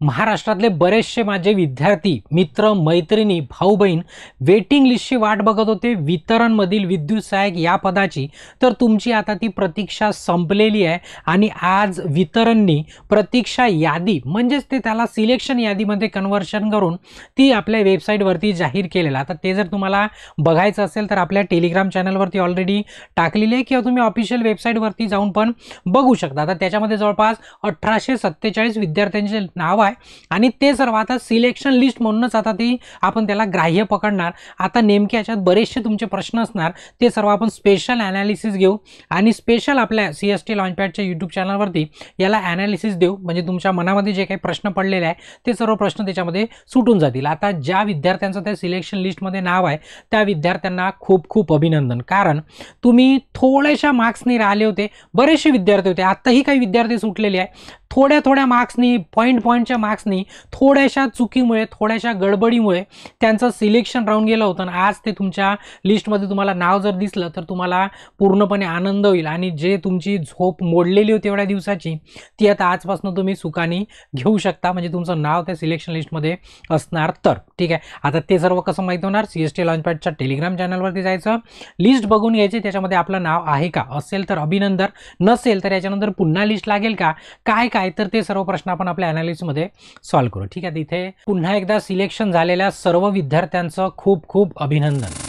महाराष्ट्रातले बरेचसे माझे विद्यार्थी, मित्र, मैत्रिणी, भाऊ बहीण वेटिंग लिस्टची वाट बघत होते वितरणमधील विद्युत सहाय्यक या पदाची. तर तुमची आता ती प्रतीक्षा संपलेली आहे आणि आज वितरणनी प्रतीक्षा यादी म्हणजेच ते त्याला सिलेक्शन यादीमध्ये कन्व्हर्शन करून ती आपल्या वेबसाईटवरती जाहीर केलेलं. आता ते जर तुम्हाला बघायचं असेल तर आपल्या टेलिग्राम चॅनलवरती ऑलरेडी टाकलेली आहे किंवा तुम्ही ऑफिशियल वेबसाईटवरती जाऊन पण बघू शकता. आता त्याच्यामध्ये जवळपास 1847 विद्यार्थ्यांचे नाव आहे आणि ते सर्व आता सिलेक्शन लिस्ट म्हणूनच आता ती आपण त्याला ग्राह्य पकडणार. आता नेमके याच्यात बरेचसे तुमचे प्रश्न असणार, ते सर्व आपण स्पेशल ॲनालिसिस घेऊ आणि स्पेशल आपल्या CST लॉन्चपॅडच्या यूट्यूब चॅनलवरती याला ॲनालिसिस देऊ. म्हणजे तुमच्या मनामध्ये जे काही प्रश्न पडलेले आहे ते सर्व प्रश्न त्याच्यामध्ये सुटून जातील. आता ज्या विद्यार्थ्यांचं त्या सिलेक्शन लिस्टमध्ये नाव आहे त्या विद्यार्थ्यांना खूप खूप अभिनंदन, कारण तुम्ही थोड्याशा मार्क्सनी राहिले होते. बरेचसे विद्यार्थी होते, आत्ताही काही विद्यार्थी सुटलेले आहे. थोड्या मार्क्सनी, पॉईंटच्या मार्क्सनी, थोड्याशा चुकीमुळे, थोड्याशा गडबडीमुळे त्यांचं सिलेक्शन राहून गेलं होतं. आणि आज ते तुमच्या लिस्टमध्ये तुम्हाला नाव जर दिसलं तर तुम्हाला पूर्णपणे आनंद होईल आणि जे तुमची झोप मोडलेली होती एवढ्या दिवसाची ती आता आजपासून तुम्ही सुखाने घेऊ शकता. म्हणजे तुमचं नाव त्या सिलेक्शन लिस्टमध्ये असणार. तर ठीक आहे, आता ते सर्व कसं माहीत होणार? CST लॉन्चपॅडच्या टेलिग्राम चॅनलवरती जायचं, लिस्ट बघून घ्यायची, त्याच्यामध्ये आपलं नाव आहे का, असेल तर अभिनंदन, नसेल तर याच्यानंतर पुन्हा लिस्ट लागेल का, काय तर ते सर्व प्रश्न आपण आपल्या ॲनालिसिसमध्ये सॉल्व्ह करू. ठीक आहे, इथे पुन्हा एकदा सिलेक्शन झालेल्या सर्व विद्यार्थ्यांचं खूप खूप अभिनंदन.